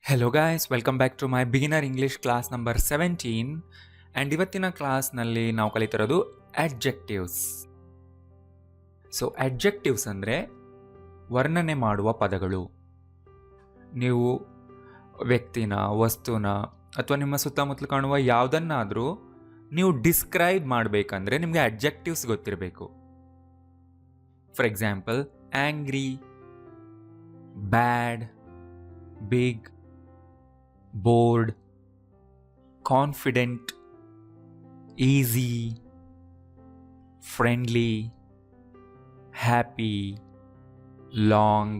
Hello guys, welcome back to my beginner English class number 17. And ಇವತ್ತಿನ ಕ್ಲಾಸ್ನಲ್ಲಿ ನಾವು ಕಲಿತಿರೋದು adjectives. So adjectives ಅಂದರೆ ವರ್ಣನೆ ಮಾಡುವ ಪದಗಳು. ನೀವು ವ್ಯಕ್ತಿನ, ವಸ್ತುನ ಅಥವಾ ನಿಮ್ಮ ಸುತ್ತಮುತ್ತಲು ಕಾಣುವ ಯಾವುದನ್ನಾದರೂ ನೀವು ಡಿಸ್ಕ್ರೈಬ್ ಮಾಡಬೇಕಂದ್ರೆ ನಿಮಗೆ ಅಡ್ಜೆಕ್ಟಿವ್ಸ್ ಗೊತ್ತಿರಬೇಕು. For example, angry, bad, big, bored, confident, easy, friendly, happy, long,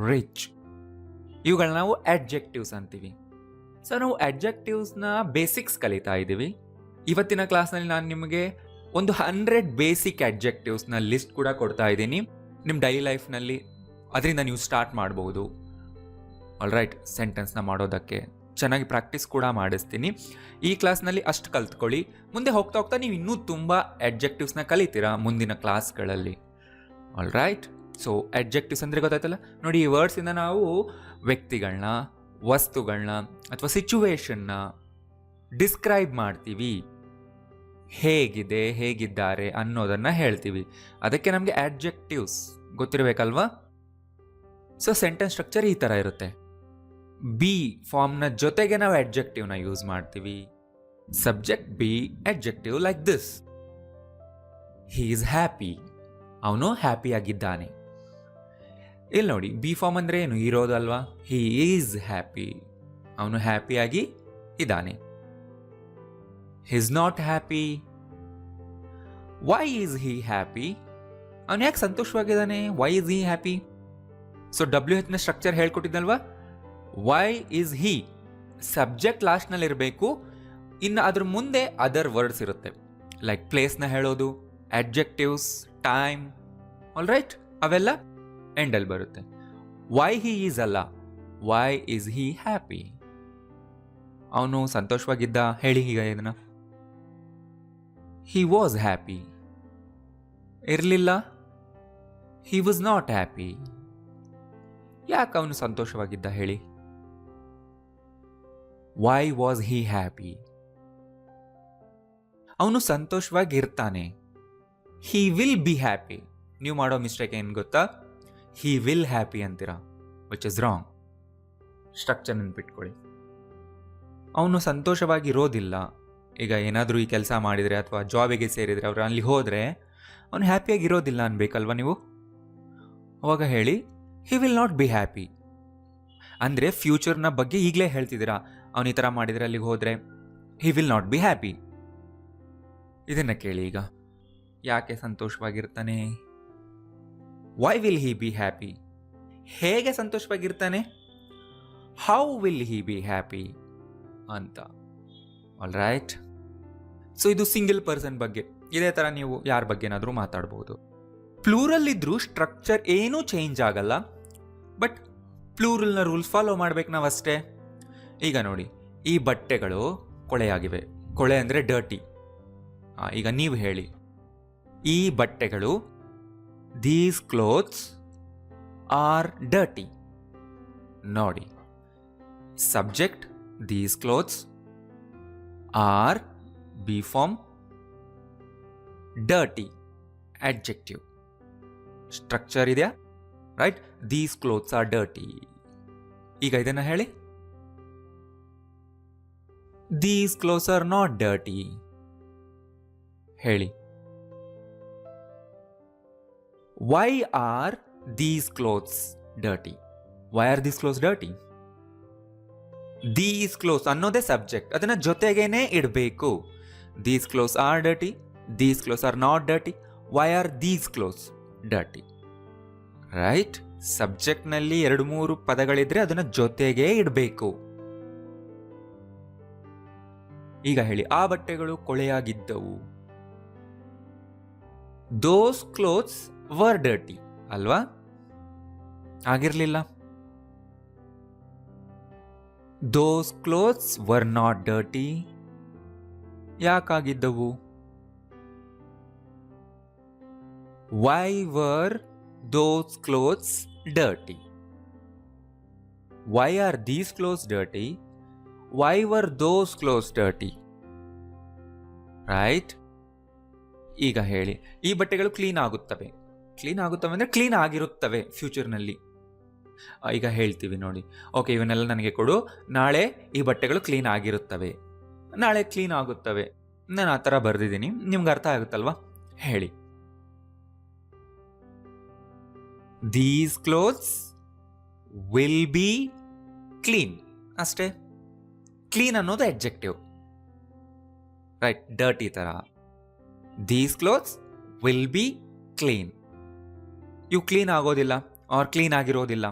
rich. ಇವುಗಳನ್ನ ನಾವು ಅಡ್ಜೆಕ್ಟಿವ್ಸ್ ಅಂತೀವಿ. ಸೊ ನಾವು ಅಡ್ಜೆಕ್ಟಿವ್ಸ್ನ ಬೇಸಿಕ್ಸ್ ಕಲಿತಾ ಇದ್ದೀವಿ. ಇವತ್ತಿನ ಕ್ಲಾಸ್ನಲ್ಲಿ ನಾನು ನಿಮಗೆ ಒಂದು 100 ಬೇಸಿಕ್ ಅಡ್ಜೆಕ್ಟಿವ್ಸ್ನ ಲಿಸ್ಟ್ ಕೂಡ ಕೊಡ್ತಾ ಇದ್ದೀನಿ. ನಿಮ್ಮ ಡೈಲಿ ಲೈಫ್ನಲ್ಲಿ ಅದರಿಂದ ನೀವು ಸ್ಟಾರ್ಟ್ ಮಾಡಬಹುದು. ಆಲ್ ರೈಟ್, ಸೆಂಟೆನ್ಸ್ನ ಮಾಡೋದಕ್ಕೆ ಚೆನ್ನಾಗಿ ಪ್ರಾಕ್ಟೀಸ್ ಕೂಡ ಮಾಡಿಸ್ತೀನಿ. ಈ ಕ್ಲಾಸ್ನಲ್ಲಿ ಅಷ್ಟು ಕಲ್ತ್ಕೊಳ್ಳಿ. ಮುಂದೆ ಹೋಗ್ತಾ ಹೋಗ್ತಾ ನೀವು ಇನ್ನೂ ತುಂಬ ಅಡ್ಜೆಕ್ಟಿವ್ಸ್ನ ಕಲಿತೀರಾ ಮುಂದಿನ ಕ್ಲಾಸ್ಗಳಲ್ಲಿ. ಆಲ್ ರೈಟ್, ಸೊ ಅಡ್ಜೆಕ್ಟಿವ್ಸ್ ಅಂದರೆ ಗೊತ್ತಾಯ್ತಲ್ಲ. ನೋಡಿ, ಈ ವರ್ಡ್ಸಿಂದ ನಾವು ವ್ಯಕ್ತಿಗಳನ್ನ, ವಸ್ತುಗಳನ್ನ ಅಥವಾ ಸಿಚುವೇಶನ್ನ ಡಿಸ್ಕ್ರೈಬ್ ಮಾಡ್ತೀವಿ. ಹೇಗಿದೆ, ಹೇಗಿದ್ದಾರೆ ಅನ್ನೋದನ್ನು ಹೇಳ್ತೀವಿ. ಅದಕ್ಕೆ ನಮಗೆ ಅಡ್ಜೆಕ್ಟಿವ್ಸ್ ಗೊತ್ತಿರಬೇಕಲ್ವಾ. ಸೊ ಸೆಂಟೆನ್ಸ್ ಸ್ಟ್ರಕ್ಚರ್ ಈ ಥರ ಇರುತ್ತೆ. ಬಿ ಫಾರ್ಮ್ನ ಜೊತೆಗೆ ನಾವು ಅಡ್ಜೆಕ್ಟಿವ್ನ ಯೂಸ್ ಮಾಡ್ತೀವಿ. Subject be, adjective like this. He is happy, ಅವನು ಹ್ಯಾಪಿ ಆಗಿದ್ದಾನೆ. ಇಲ್ಲಿ ನೋಡಿ, ಬಿ ಫಾರ್ಮ್ ಅಂದರೆ ಏನು, ಇರೋದಲ್ವಾ. ಹಿ ಈಸ್ ಹ್ಯಾಪಿ, ಅವನು ಹ್ಯಾಪಿಯಾಗಿ ಇದ್ದಾನೆ. He is not happy. Why is he happy, ಅವನು ಯಾಕೆ ಸಂತೋಷವಾಗಿದ್ದಾನೆ. Why is he happy. So WH ನ ಸ್ಟ್ರಕ್ಚರ್ ಹೇಳ್ಕೊಟ್ಟಿದ್ದಲ್ವಾ. ವೈ ಈಸ್ ಹಿ, ಸಬ್ಜೆಕ್ಟ್ ಲಾಸ್ಟ್ನಲ್ಲಿ ಇರಬೇಕು. ಇನ್ನು ಅದ್ರ ಮುಂದೆ ಅದರ್ ವರ್ಡ್ಸ್ ಇರುತ್ತೆ, ಲೈಕ್ ಪ್ಲೇಸ್ನ ಹೇಳೋದು, ಅಡ್ಜೆಕ್ಟಿವ್ಸ್, ಟೈಮ್. ಆಲ್ ರೈಟ್, ಅವೆಲ್ಲ ಎಂಡಲ್ಲಿ ಬರುತ್ತೆ. ವೈ ಹಿ ಈಸ್ ಅಲ್ಲ, ವೈ ಈಸ್ ಹಿ ಹ್ಯಾಪಿ, ಅವನು ಸಂತೋಷವಾಗಿದ್ದ. ಹೇಳಿ ಈಗ ಇದನ್ನ. ಹಿ ವಾಸ್ ಹ್ಯಾಪಿ, ಇರಲಿಲ್ಲ. ಹಿ ವಾಸ್ ನಾಟ್ ಹ್ಯಾಪಿ, ಯಾಕೆ ಅವನು ಸಂತೋಷವಾಗಿದ್ದ ಹೇಳಿ. ವೈ ವಾಸ್ ಹಿ ಹ್ಯಾಪಿ, ಅವನು ಸಂತೋಷವಾಗಿರ್ತಾನೆ. ಹಿ ವಿಲ್ ಬಿ ಹ್ಯಾಪಿ, ನೀವು ಮಾಡೋ ಮಿಸ್ಟೇಕ್ ಏನು ಗೊತ್ತಾ, ಹಿ ವಿಲ್ ಹ್ಯಾಪಿ ಅಂತೀರಾ, ವಿಚ್ ಇಸ್ ರಾಂಗ್. ಸ್ಟ್ರಕ್ಚರ್ ನೆನ್ಪಿಟ್ಕೊಳ್ಳಿ. ಅವನು ಸಂತೋಷವಾಗಿರೋದಿಲ್ಲ. ಈಗ ಏನಾದರೂ ಈ ಕೆಲಸ ಮಾಡಿದರೆ ಅಥವಾ ಜಾಬಿಗೆ ಸೇರಿದರೆ, ಅವ್ರು ಅಲ್ಲಿ ಹೋದರೆ ಅವನು ಹ್ಯಾಪಿಯಾಗಿರೋದಿಲ್ಲ ಅನ್ಬೇಕಲ್ವ ನೀವು. ಅವಾಗ ಹೇಳಿ, ಹಿ ವಿಲ್ ನಾಟ್ ಬಿ ಹ್ಯಾಪಿ. ಅಂದರೆ ಫ್ಯೂಚರ್ನ ಬಗ್ಗೆ ಈಗಲೇ ಹೇಳ್ತಿದ್ದೀರಾ. ಅವನು ಈ ಥರ ಮಾಡಿದರೆ, ಅಲ್ಲಿಗೆ ಹೋದರೆ he will not be happy. ಇದನ್ನು ಕೇಳಿ ಈಗ, ಯಾಕೆ ಸಂತೋಷವಾಗಿರ್ತಾನೆ. Why will he be happy, ಹೇಗೆ ಸಂತೋಷವಾಗಿರ್ತಾನೆ. How will he be happy ಅಂತ. ಆಲ್ ರೈಟ್, ಸೊ ಇದು ಸಿಂಗಲ್ ಪರ್ಸನ್ ಬಗ್ಗೆ. ಇದೇ ಥರ ನೀವು ಯಾರ ಬಗ್ಗೆನಾದರೂ ಮಾತಾಡ್ಬೋದು. ಪ್ಲೂರಲ್ ಇದ್ರೂ ಸ್ಟ್ರಕ್ಚರ್ ಏನೂ ಚೇಂಜ್ ಆಗಲ್ಲ, ಬಟ್ ಪ್ಲೂರಲ್ನ ರೂಲ್ಸ್ ಫಾಲೋ ಮಾಡ್ಬೇಕು ನಾವು ಅಷ್ಟೇ. ಈಗ ನೋಡಿ, ಈ ಬಟ್ಟೆಗಳು ಕೊಳೆಯಾಗಿವೆ. ಕೊಳೆ ಅಂದರೆ ಡರ್ಟಿ. ಈಗ ನೀವು ಹೇಳಿ, ಈ ಬಟ್ಟೆಗಳು, ದೀಸ್ ಕ್ಲೋತ್ಸ್ ಆರ್ ಡರ್ಟಿ. ನೋಡಿ, subject these clothes, are be form, dirty adjective. Structure ಇದೆಯಾ, right. These clothes are dirty. ಈಗ ಇದನ್ನ ಹೇಳಿ, these clothes are not dirty. ಹೇಳಿ, why are these clothes dirty. Why are these clothes dirty. These clothes ಅನ್ನೋದೇ subject, ಅದನ್ನ ಜೊತೆಗೇನೆ ಇಡಬೇಕು. These clothes are dirty, these clothes are not dirty. Why are these clothes dirty. Right, ಸಬ್ಜೆಕ್ಟ್ನಲ್ಲಿ 2-3 ಪದಗಳಿದ್ರೆ ಅದನ್ನ ಜೊತೆಗೆ ಇಡಬೇಕು. ಈಗ ಹೇಳಿ, ಆ ಬಟ್ಟೆಗಳು ಕೊಳೆಯಾಗಿದ್ದವು. ದೋಸ್ ಕ್ಲೋತ್ಸ್ ವರ್ ಡರ್ಟಿ ಅಲ್ವಾ, ಆಗಿರ್ಲಿಲ್ಲ. Those clothes were not dirty, ಯಾಕಾಗಿದ್ದವು. Why were those clothes dirty. Why are these clothes dirty, why were those clothes dirty, right? ಈಗ ಹೇಳಿ, ಈ ಬಟ್ಟೆಗಳು ಕ್ಲೀನ್ ಆಗುತ್ತವೆ. ಕ್ಲೀನ್ ಆಗುತ್ತವೆ ಅಂದರೆ ಕ್ಲೀನ್ ಆಗಿರುತ್ತವೆ ಫ್ಯೂಚರ್ನಲ್ಲಿ. ಈಗ ಹೇಳ್ತೀವಿ ನೋಡಿ, ಓಕೆ ಇವನ್ನೆಲ್ಲ ನನಗೆ ಕೊಡು, ನಾಳೆ ಈ ಬಟ್ಟೆಗಳು ಕ್ಲೀನ್ ಆಗಿರುತ್ತವೆ, ನಾಳೆ ಕ್ಲೀನ್ ಆಗುತ್ತವೆ. ನಾನು ಆ ಥರ ಬರೆದಿದ್ದೀನಿ, ನಿಮ್ಗೆ ಅರ್ಥ ಆಗುತ್ತಲ್ವಾ? ಹೇಳಿ, these clothes will be clean, ಅಷ್ಟೇ. ಕ್ಲೀನ್ ಅನ್ನೋದು ಅಡ್ಜೆಕ್ಟಿವ್, ರೈಟ್? ಡರ್ಟಿ ಥರ. These clothes will be clean, ಇವು ಕ್ಲೀನ್ ಆಗೋದಿಲ್ಲ ಆರ್ ಕ್ಲೀನ್ ಆಗಿರೋದಿಲ್ಲ.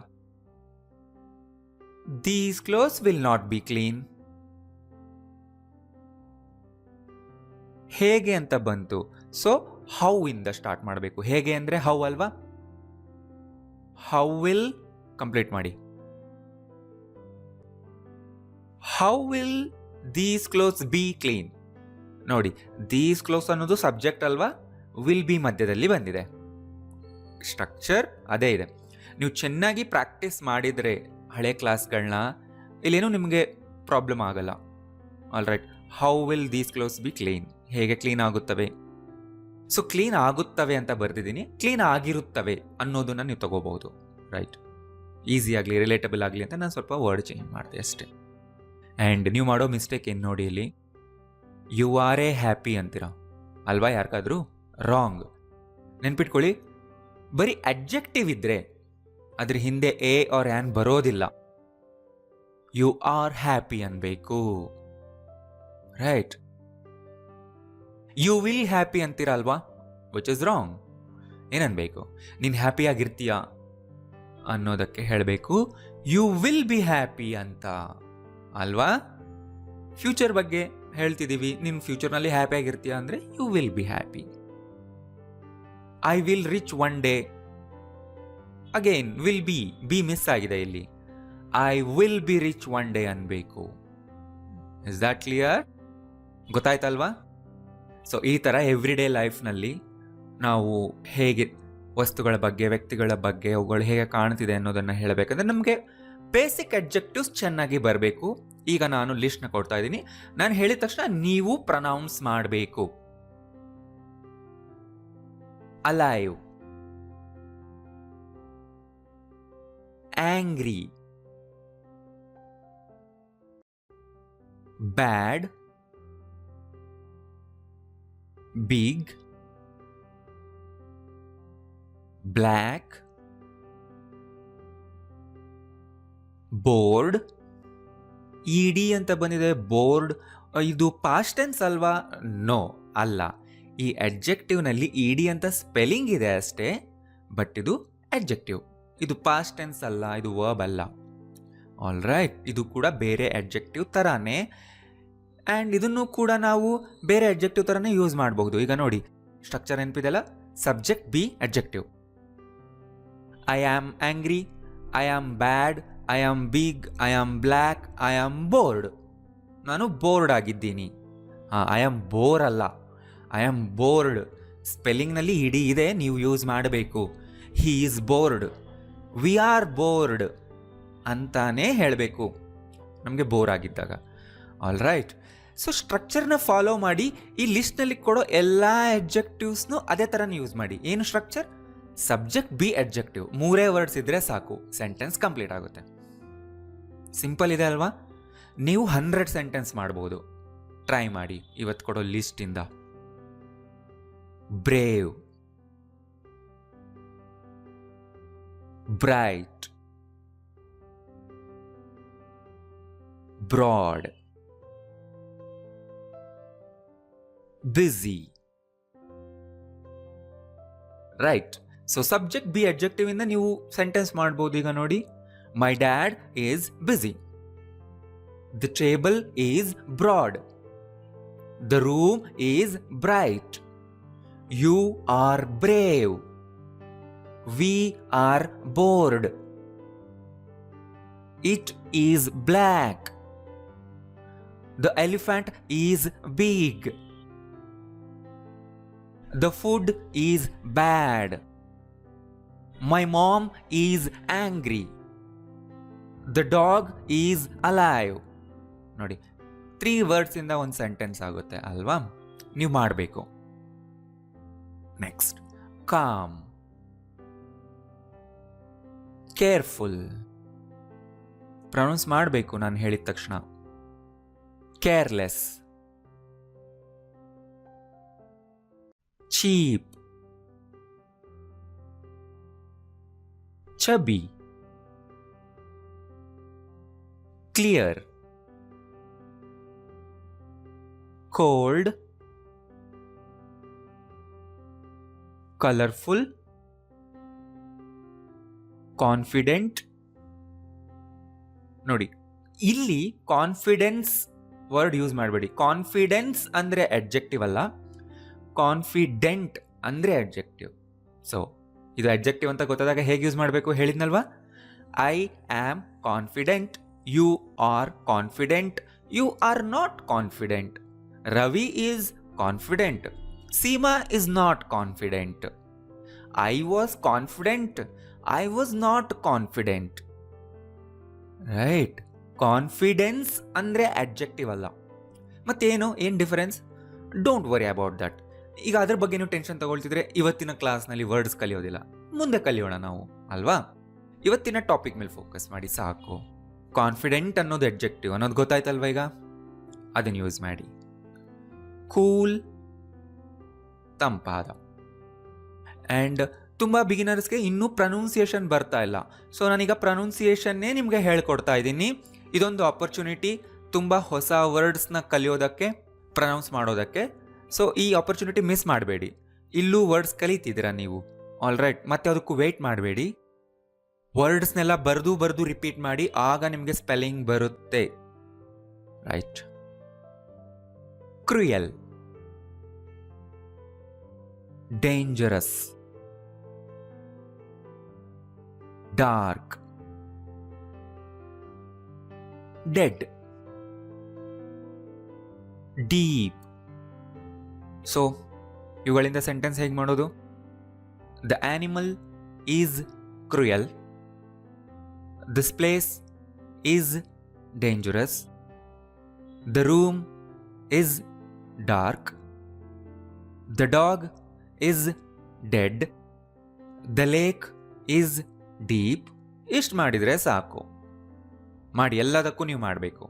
These clothes will not B clean. ಹೇಗೆ ಅಂತ ಬಂತು, ಸೊ ಹೌ ಇಂದ ಸ್ಟಾರ್ಟ್ ಮಾಡಬೇಕು. ಹೇಗೆ ಅಂದರೆ ಹೌ ಅಲ್ವಾ? ಹೌ ವಿಲ್ ಕಂಪ್ಲೀಟ್ ಮಾಡಿ. How will these clothes B clean. ನೋಡಿ, ದೀಸ್ ಕ್ಲೋತ್ಸ್ ಅನ್ನೋದು ಸಬ್ಜೆಕ್ಟ್ ಅಲ್ವಾ, ವಿಲ್ ಬಿ ಮಧ್ಯದಲ್ಲಿ ಬಂದಿದೆ. ಸ್ಟ್ರಕ್ಚರ್ ಅದೇ ಇದೆ. ನೀವು ಚೆನ್ನಾಗಿ ಪ್ರಾಕ್ಟೀಸ್ ಮಾಡಿದರೆ ಹಳೆ ಕ್ಲಾಸ್ಗಳನ್ನ, ಇಲ್ಲೇನೂ ನಿಮಗೆ ಪ್ರಾಬ್ಲಮ್ ಆಗಲ್ಲ. All right. How will these clothes B clean, ಹೇಗೆ ಕ್ಲೀನ್ ಆಗುತ್ತವೆ. ಸೊ ಕ್ಲೀನ್ ಆಗುತ್ತವೆ ಅಂತ ಬರ್ತಿದ್ದೀನಿ, ಕ್ಲೀನ್ ಆಗಿರುತ್ತವೆ ಅನ್ನೋದನ್ನ ನೀವು ತಗೋಬಹುದು, ರೈಟ್? ಈಸಿ ಆಗಲಿ, ರಿಲೇಟಬಲ್ ಆಗಲಿ ಅಂತ ನಾನು ಸ್ವಲ್ಪ ವರ್ಡ್ ಚೇಂಜ್ ಮಾಡಿದೆ ಅಷ್ಟೇ. ಆ್ಯಂಡ್ ನೀವು ಮಾಡೋ ಮಿಸ್ಟೇಕ್ ಏನು ನೋಡಿ, ಇಲ್ಲಿ ಯು ಆರ್ ಎ ಹ್ಯಾಪಿ ಅಂತೀರಾ ಅಲ್ವಾ ಯಾರಿಗಾದ್ರೂ? ರಾಂಗ್. ನೆನ್ಪಿಟ್ಕೊಳ್ಳಿ, ಬರೀ ಅಡ್ಜೆಕ್ಟಿವ್ ಇದ್ರೆ ಅದ್ರ ಹಿಂದೆ ಎ ಆರ್ ಆ್ಯನ್ ಬರೋದಿಲ್ಲ. ಯು ಆರ್ ಹ್ಯಾಪಿ ಅನ್ಬೇಕು, ರೈಟ್? ಯು ವಿಲ್ ಹ್ಯಾಪಿ ಅಂತೀರ ಅಲ್ವಾ, ವಿಚ್ ಇಸ್ ರಾಂಗ್. ಏನನ್ಬೇಕು? ನೀನು ಹ್ಯಾಪಿ ಆಗಿರ್ತೀಯಾ ಅನ್ನೋದಕ್ಕೆ ಹೇಳಬೇಕು ಯು ವಿಲ್ ಬಿ ಹ್ಯಾಪಿ ಅಂತ ಅಲ್ವಾ? ಫ್ಯೂಚರ್ ಬಗ್ಗೆ ಹೇಳ್ತಿದ್ದೀವಿ, ನೀನು ಫ್ಯೂಚರ್ನಲ್ಲಿ ಹ್ಯಾಪಿ ಆಗಿರ್ತೀಯ ಅಂದರೆ you will be happy. I will rich one day, again will be miss ಆಗಿದೆ ಇಲ್ಲಿ. I will be rich one day ಅನ್ಬೇಕು. Is that clear? ಗೊತ್ತಾಯ್ತಲ್ವಾ? ಸೊ ಈ ಥರ ಎವ್ರಿ ಡೇ ಲೈಫ್ನಲ್ಲಿ ನಾವು ಹೇಗೆ ವಸ್ತುಗಳ ಬಗ್ಗೆ, ವ್ಯಕ್ತಿಗಳ ಬಗ್ಗೆ, ಅವುಗಳು ಹೇಗೆ ಕಾಣ್ತಿದೆ ಅನ್ನೋದನ್ನು ಹೇಳಬೇಕಂದ್ರೆ ನಮಗೆ ಬೇಸಿಕ್ ಅಡ್ಜೆಕ್ಟಿವ್ಸ್ ಚೆನ್ನಾಗಿ ಬರಬೇಕು. ಈಗ ನಾನು ಲಿಸ್ಟ್ನ ಕೊಡ್ತಾ ಇದ್ದೀನಿ, ನಾನು ಹೇಳಿದ ತಕ್ಷಣ ನೀವು ಪ್ರನೌನ್ಸ್ ಮಾಡಬೇಕು. ಅಲೈವ್, ಆಂಗ್ರಿ, ಬ್ಯಾಡ್, ಬಿಗ್, ಬ್ಲ್ಯಾಕ್, ಬೋರ್ಡ್. ಇಡಿ ಅಂತ ಬಂದಿದೆ, ಬೋರ್ಡ್. ಇದು ಪಾಸ್ಟ್ ಟೆನ್ಸ್ ಅಲ್ವಾ? ನೋ, ಅಲ್ಲ. ಈ ಅಡ್ಜೆಕ್ಟಿವ್ನಲ್ಲಿ ಇಡಿ ಅಂತ ಸ್ಪೆಲ್ಲಿಂಗ್ ಇದೆ ಅಷ್ಟೇ, ಬಟ್ ಇದು ಅಡ್ಜೆಕ್ಟಿವ್. ಇದು ಪಾಸ್ಟ್ ಟೆನ್ಸ್ ಅಲ್ಲ, ಇದು ವರ್ಬ್ ಅಲ್ಲ. All right. ಇದು ಕೂಡ ಬೇರೆ ಅಡ್ಜೆಕ್ಟಿವ್ ಥರಾನೇ, ಆ್ಯಂಡ್ ಇದನ್ನು ಕೂಡ ನಾವು ಬೇರೆ ಅಡ್ಜೆಕ್ಟಿವ್ ಥರನೇ ಯೂಸ್ ಮಾಡಬಹುದು. ಈಗ ನೋಡಿ, ಸ್ಟ್ರಕ್ಚರ್ ನೆನಪಿದೆಲ್ಲ, subject be adjective. I am angry, I am bad, I am big, I am black, I am bored. ನಾನು ಬೋರ್ಡ್ ಆಗಿದ್ದೀನಿ. ಐ ಆಮ್ ಬೋರ್ ಅಲ್ಲ, ಐ ಆಮ್ ಬೋರ್ಡ್. ಸ್ಪೆಲ್ಲಿಂಗ್ನಲ್ಲಿ ಇಡೀ ಇದೆ, ನೀವು ಯೂಸ್ ಮಾಡಬೇಕು. He is bored, we are bored ಅಂತಾನೇ ಹೇಳಬೇಕು ನಮಗೆ ಬೋರ್ ಆಗಿದ್ದಾಗ. All right. ಸೊ ಸ್ಟ್ರಕ್ಚರ್ನ ಫಾಲೋ ಮಾಡಿ, ಈ ಲಿಸ್ಟ್ನಲ್ಲಿ ಕೊಡೋ ಎಲ್ಲ ಅಡ್ಜೆಕ್ಟಿವ್ಸ್ನು ಅದೇ ಥರನೇ ಯೂಸ್ ಮಾಡಿ. ಏನು structure? Subject be adjective, 3 words ಇದ್ದರೆ ಸಾಕು, ಸೆಂಟೆನ್ಸ್ ಕಂಪ್ಲೀಟ್ ಆಗುತ್ತೆ. ಸಿಂಪಲ್ ಇದೆ ಅಲ್ವಾ? ನೀವು 100 ಸೆಂಟೆನ್ಸ್ ಮಾಡ್ಬೋದು. ಟ್ರೈ ಮಾಡಿ ಇವತ್ತು ಕೊಡೋ ಲಿಸ್ಟಿಂದ. Brave, bright, broad, busy, right. So subject be adjective ಇಂದ ನೀವು ಸೆಂಟೆನ್ಸ್ ಮಾಡ್ಬೋದು. ಈಗ ನೋಡಿ, my dad is busy, the table is broad, the room is bright, you are brave, we are bored, it is black, the elephant is big, the food is bad, my mom is angry, the dog is alive. ನೋಡಿ, 3 ವರ್ಡ್ಸಿಂದ ಒಂದು sentence ಆಗುತ್ತೆ ಅಲ್ವಾ? ನೀವು ಮಾಡಬೇಕು. Next, com, careful. Pronounce ಮಾಡಬೇಕು ನಾನು ಹೇಳಿದ ತಕ್ಷಣ. Careless, cheap, chubby, clear, cold, colorful, confident. ನೋಡಿ, ಇಲ್ಲಿ ಕಾನ್ಫಿಡೆನ್ಸ್ ವರ್ಡ್ ಯೂಸ್ ಮಾಡಬೇಡಿ. ಕಾನ್ಫಿಡೆನ್ಸ್ ಅಂದ್ರೆ ಅಡ್ಜೆಕ್ಟಿವ್ ಅಲ್ಲ, ಕಾನ್ಫಿಡೆಂಟ್ ಅಂದ್ರೆ ಅಡ್ಜೆಕ್ಟಿವ್. ಸೊ ಇದು ಅಡ್ಜೆಕ್ಟಿವ್ ಅಂತ ಗೊತ್ತಾದಾಗ ಹೇಗೆ ಯೂಸ್ ಮಾಡಬೇಕು ಹೇಳಿದ್ನಲ್ವಾ? I am confident, you are confident, you are not confident. Ravi is confident, Seema is not confident. I was confident, I was not confident. Right? Confidence ಅಂದರೆ ಅಡ್ಜೆಕ್ಟಿವ್ ಅಲ್ಲ. ಮತ್ತೇನು difference? Don't worry about that. ಈಗ ಅದ್ರ ಬಗ್ಗೆ ನೀವು tension ತಗೊಳ್ತಿದ್ರೆ ಇವತ್ತಿನ ಕ್ಲಾಸ್ನಲ್ಲಿ words ಕಲಿಯೋದಿಲ್ಲ, ಮುಂದೆ ಕಲಿಯೋಣ ನಾವು, ಅಲ್ವಾ? ಇವತ್ತಿನ ಟಾಪಿಕ್ ಮೇಲೆ ಫೋಕಸ್ ಮಾಡಿ ಸಾಕು. ಕಾನ್ಫಿಡೆಂಟ್ ಅನ್ನೋದು ಅಡ್ಜೆಕ್ಟಿವ್ ಅನ್ನೋದು ಗೊತ್ತಾಯ್ತಲ್ವ? ಈಗ ಅದನ್ನು ಯೂಸ್ ಮಾಡಿ. ಕೂಲ್, ತಂಪಾದ. ಆ್ಯಂಡ್ ತುಂಬ ಬಿಗಿನರ್ಸ್ಗೆ ಇನ್ನೂ ಪ್ರೊನೌನ್ಸಿಯೇಷನ್ ಬರ್ತಾ ಇಲ್ಲ. ಸೊ ನಾನೀಗ ಪ್ರೊನೌನ್ಸಿಯೇಷನ್ನೇ ನಿಮಗೆ ಹೇಳ್ಕೊಡ್ತಾ ಇದ್ದೀನಿ. ಇದೊಂದು ಆಪರ್ಚುನಿಟಿ ತುಂಬ ಹೊಸ ವರ್ಡ್ಸ್ನ ಕಲಿಯೋದಕ್ಕೆ, ಪ್ರೊನೌನ್ಸ್ ಮಾಡೋದಕ್ಕೆ. ಸೊ ಈ ಆಪರ್ಚುನಿಟಿ ಮಿಸ್ ಮಾಡಬೇಡಿ. ಇಲ್ಲೂ ವರ್ಡ್ಸ್ ಕಲಿತಿದ್ದೀರಾ ನೀವು, ಆಲ್ ರೈಟ್. ಮತ್ತೆ ಅದಕ್ಕೂ ವೇಟ್ ಮಾಡಬೇಡಿ. ವರ್ಡ್ಸ್ನೆಲ್ಲ ಬರೆದು ರಿಪೀಟ್ ಮಾಡಿ, ಆಗ ನಿಮಗೆ ಸ್ಪೆಲ್ಲಿಂಗ್ ಬರುತ್ತೆ. Right? Cruel, dangerous, dark, dead, deep. So ಇವುಗಳಿಂದ ಸೆಂಟೆನ್ಸ್ ಹೇಗೆ ಮಾಡೋದು? The animal is cruel, this place is dangerous, the room is dark, the dog is dead, the lake is deep. ಇಷ್ಟು ಮಾಡಿದರೆ ಸಾಕು. ಮಾಡಿ, ಎಲ್ಲದಕ್ಕೂ ನೀವು ಮಾಡಬೇಕು.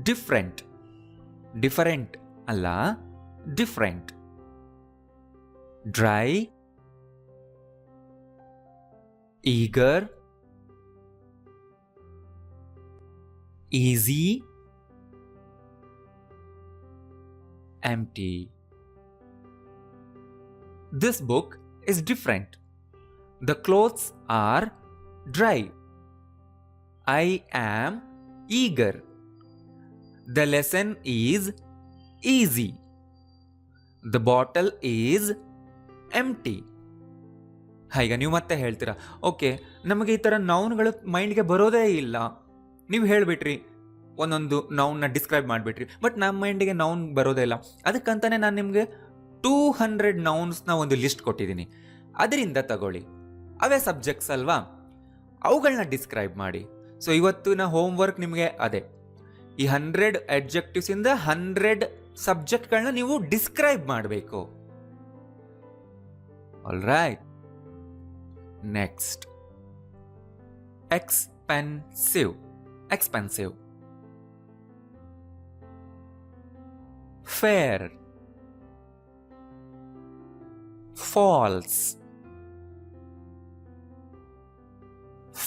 ಡಿಫ್ರೆಂಟ್, ಡಿಫರೆಂಟ್ ಅಲ್ಲ, different. Dry, eager, easy, empty. This book is different. The clothes are dry. I am eager. The lesson is easy. The bottle is empty. ಈಗ ನೀವು ಮತ್ತೆ ಹೇಳ್ತೀರಾ, ಓಕೆ ನಮಗೆ ಈ ಥರ ನೌನ್ಗಳು ಮೈಂಡ್ಗೆ ಬರೋದೇ ಇಲ್ಲ, ನೀವು ಹೇಳಿಬಿಟ್ರಿ, ಒಂದೊಂದು ನೌನ್ನ ಡಿಸ್ಕ್ರೈಬ್ ಮಾಡಿಬಿಟ್ರಿ, ಬಟ್ ನಮ್ಮ ಮೈಂಡಿಗೆ ನೌನ್ ಬರೋದೇ ಇಲ್ಲ. ಅದಕ್ಕಂತಾನೆ ನಾನು ನಿಮಗೆ 200 ನೌನ್ಸ್ನ ಒಂದು ಲಿಸ್ಟ್ ಕೊಟ್ಟಿದ್ದೀನಿ. ಅದರಿಂದ ತಗೊಳ್ಳಿ, ಅವೇ ಸಬ್ಜೆಕ್ಟ್ಸ್ ಅಲ್ವಾ, ಅವುಗಳನ್ನ ಡಿಸ್ಕ್ರೈಬ್ ಮಾಡಿ. ಸೊ ಇವತ್ತಿನ ಹೋಮ್ ವರ್ಕ್ ನಿಮಗೆ ಅದೇ, ಈ 100 ಅಡ್ಜೆಕ್ಟಿವ್ಸಿಂದ 100 ಸಬ್ಜೆಕ್ಟ್ಗಳನ್ನ ನೀವು ಡಿಸ್ಕ್ರೈಬ್ ಮಾಡಬೇಕು. All right? Next, expensive, expensive. Fair, false,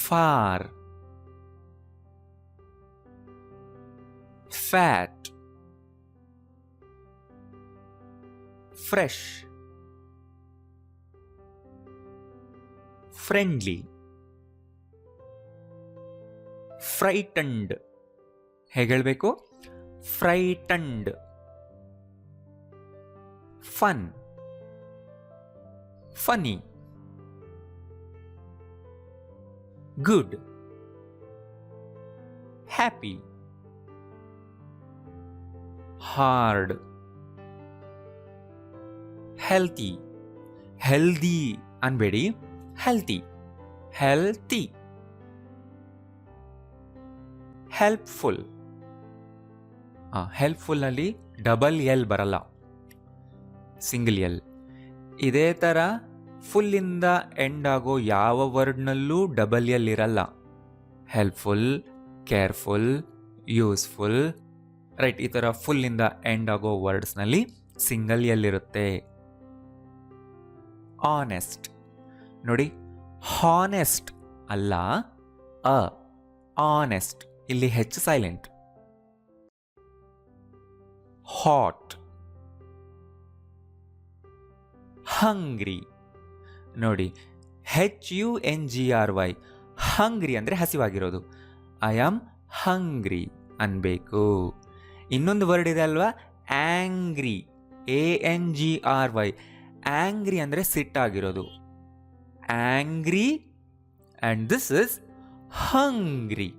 far, fat, fresh, friendly, frightened. ಹೇಗೆ ಹೇಳಬೇಕು? Frightened. Fun, funny, good, happy, hard, healthy. healthy ಅನ್ಬೇಡಿ, healthy, healthy. ಹೆಲ್ಪ್ಫುಲ್. ಹೆಲ್ಪ್ಫುಲ್ನಲ್ಲಿ ಡಬಲ್ ಎಲ್ ಬರಲ್ಲ, ಸಿಂಗಲ್ ಎಲ್. ಇದೇ ಥರ ಫುಲ್ಲಿಂದ ಎಂಡ್ ಆಗೋ ಯಾವ ವರ್ಡ್ನಲ್ಲೂ ಡಬಲ್ ಎಲ್ ಇರಲ್ಲ. ಹೆಲ್ಪ್ಫುಲ್, ಕೇರ್ಫುಲ್, ಯೂಸ್ಫುಲ್, ರೈಟ್, ಈ ಥರ ಫುಲ್ಲಿಂದ ಎಂಡ್ ಆಗೋ ವರ್ಡ್ಸ್ನಲ್ಲಿ ಸಿಂಗಲ್ ಎಲ್ ಇರುತ್ತೆ. ಆನೆಸ್ಟ್ ನೋಡಿ, ಹಾನೆಸ್ಟ್ ಅಲ್ಲ, ಆನೆಸ್ಟ್, ಇಲ್ಲಿ ಹೆಚ್ಚು ಸೈಲೆಂಟ್. ಹಾಟ್, ಹಂಗ್ರಿ ನೋಡಿ, HUNGRY, ಹಂಗ್ರಿ ಅಂದರೆ ಹಸಿವಾಗಿರೋದು. ಐ ಆಮ್ ಹಂಗ್ರಿ ಅನ್ಬೇಕು. ಇನ್ನೊಂದು ವರ್ಡ್ ಇದೆ ಅಲ್ವಾ, ಆಂಗ್ರಿ, ANGRY, ಆಂಗ್ರಿ ಅಂದರೆ ಸಿಟ್ಟಾಗಿರೋದು. ಆಂಗ್ರಿ ಆ್ಯಂಡ್ ದಿಸ್ ಇಸ್ ಹಂಗ್ರಿ.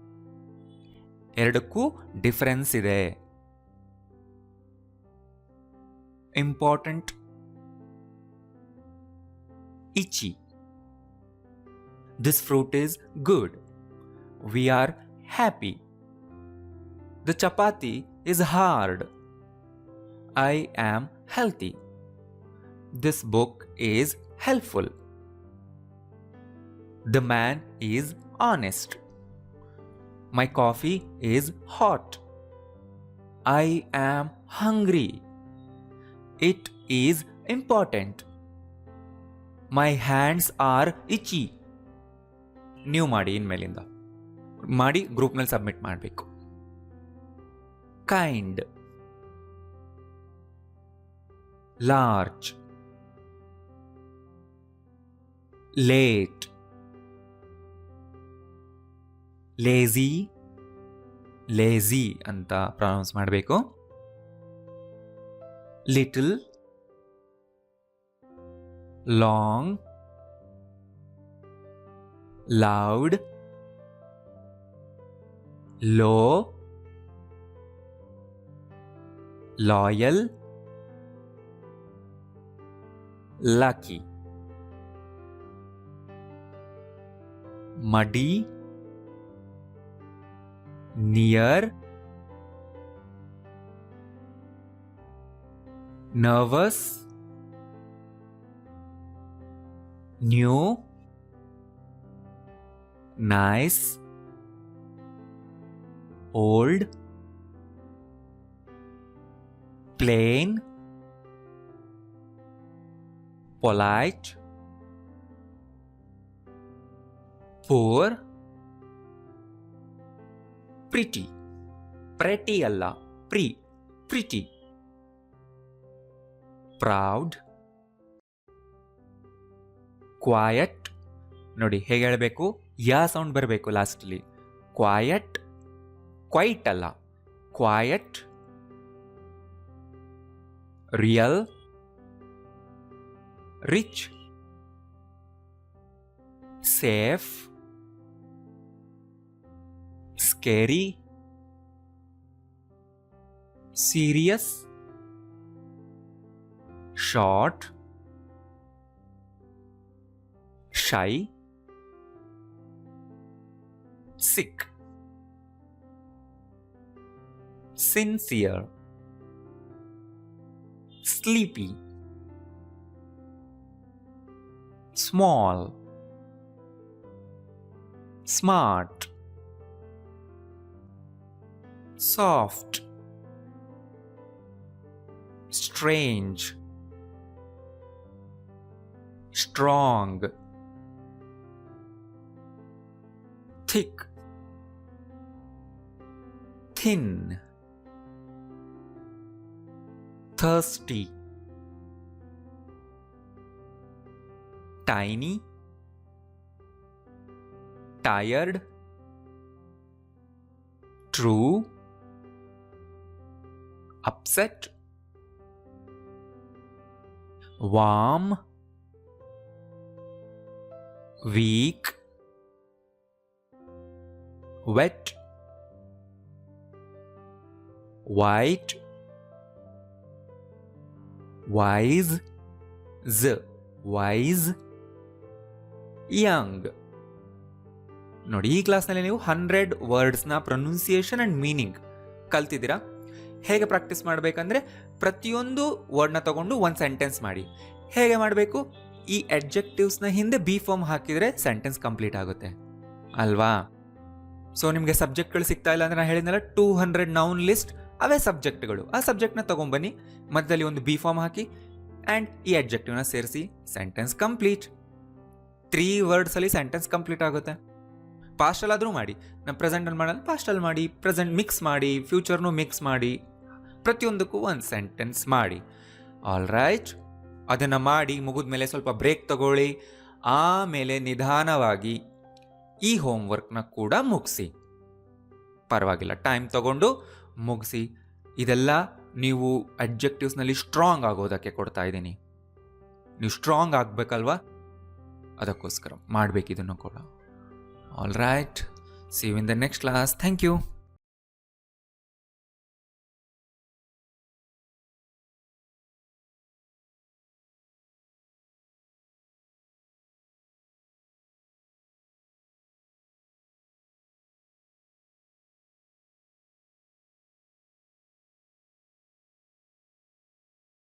ಎರಡಕ್ಕೂ ಡಿಫರೆನ್ಸ್ ಇದೆ. Important, itchy. This fruit is good. We are happy. The chapati is hard. I am healthy. This book is helpful. The man is honest. My coffee is hot. I am hungry. It is important. My hands are itchy. ನೀವು ಮಾಡಿ, ಇನ್ಮೇಲಿಂದ ಮಾಡಿ ಗ್ರೂಪ್ನಲ್ಲಿ submit ಮಾಡಬೇಕು. Kind, large, late, lazy, lazy ಅಂತ pronounce ಮಾಡಬೇಕು. Little, long, loud, low, loyal, lucky. Muddy, near, nervous, new, nice, old, plain, polite, poor, pretty. Pretty ಅಲ್ಲ, pretty. Proud, quiet ನೋಡಿ, ಹೇಗೆ ಹೇಳಬೇಕು, ಯಾ ಸೌಂಡ್ ಬರಬೇಕು ಲಾಸ್ಟಲ್ಲಿ. ಕ್ವಾಯಟ್, ಕ್ವೈಟ್ ಅಲ್ಲ, quiet. Real, rich, safe, scary, serious, short, shy, sick, sincere, sleepy, small, smart, soft, strange, strong, thick, thin, thirsty, tiny, tired, true, upset, warm, weak, wet, white, wise, wise, young, ನೋಡಿ, ಈ ಕ್ಲಾಸ್ನಲ್ಲಿ ನೀವು 100 ವರ್ಡ್ಸ್ನ pronunciation and meaning ಕಲ್ತಿದ್ದೀರಾ. ಹೇಗೆ practice ಮಾಡಬೇಕಂದ್ರೆ ಪ್ರತಿಯೊಂದು ವರ್ಡ್ನ ತಗೊಂಡು ಒಂದು sentence ಮಾಡಿ. ಹೇಗೆ ಮಾಡಬೇಕು? ಈ ಅಡ್ಜೆಕ್ಟಿವ್ಸ್ನ ಹಿಂದೆ ಬಿ ಫಾರ್ಮ್ ಹಾಕಿದರೆ ಸೆಂಟೆನ್ಸ್ ಕಂಪ್ಲೀಟ್ ಆಗುತ್ತೆ ಅಲ್ವಾ? ಸೊ ನಿಮಗೆ ಸಬ್ಜೆಕ್ಟ್ಗಳು ಸಿಗ್ತಾ ಇಲ್ಲ ಅಂದರೆ ನಾನು ಹೇಳಿದ್ನಲ್ಲ 200 ನೌನ್ ಲಿಸ್ಟ್, ಅವೇ ಸಬ್ಜೆಕ್ಟ್ಗಳು. ಆ ಸಬ್ಜೆಕ್ಟ್ನ ತೊಗೊಂಬನ್ನಿ, ಮಧ್ಯದಲ್ಲಿ ಒಂದು ಬಿ ಫಾರ್ಮ್ ಹಾಕಿ ಆ್ಯಂಡ್ ಈ ಅಡ್ಜೆಕ್ಟಿವ್ನ ಸೇರಿಸಿ, ಸೆಂಟೆನ್ಸ್ ಕಂಪ್ಲೀಟ್. 3 ವರ್ಡ್ಸಲ್ಲಿ ಸೆಂಟೆನ್ಸ್ ಕಂಪ್ಲೀಟ್ ಆಗುತ್ತೆ. ಪಾಸ್ಟಲ್ಲಾದರೂ ಮಾಡಿ, ನಾನು ಪ್ರೆಸೆಂಟಲ್ಲಿ ಮಾಡಲ್ಲ, ಪಾಸ್ಟಲ್ಲಿ ಮಾಡಿ, ಪ್ರೆಸೆಂಟ್ ಮಿಕ್ಸ್ ಮಾಡಿ, ಫ್ಯೂಚರ್ನು ಮಿಕ್ಸ್ ಮಾಡಿ, ಪ್ರತಿಯೊಂದಕ್ಕೂ ಒಂದು ಸೆಂಟೆನ್ಸ್ ಮಾಡಿ. ಆಲ್ ರೈಟ್, ಅದನ್ನು ಮಾಡಿ ಮುಗಿದ್ಮೇಲೆ ಸ್ವಲ್ಪ ಬ್ರೇಕ್ ತಗೊಳ್ಳಿ. ಆಮೇಲೆ ನಿಧಾನವಾಗಿ ಈ ಹೋಮ್ವರ್ಕ್ನ ಕೂಡ ಮುಗಿಸಿ. ಪರವಾಗಿಲ್ಲ, ಟೈಮ್ ತಗೊಂಡು ಮುಗಿಸಿ. ಇದೆಲ್ಲ ನೀವು ಅಡ್ಜೆಕ್ಟಿವ್ಸ್ನಲ್ಲಿ ಸ್ಟ್ರಾಂಗ್ ಆಗೋದಕ್ಕೆ ಕೊಡ್ತಾ ಇದ್ದೀನಿ. ನೀವು ಸ್ಟ್ರಾಂಗ್ ಆಗಬೇಕಲ್ವಾ, ಅದಕ್ಕೋಸ್ಕರ ಮಾಡಬೇಕು ಇದನ್ನು ಕೂಡ. All right, see you in the next class. Thank you.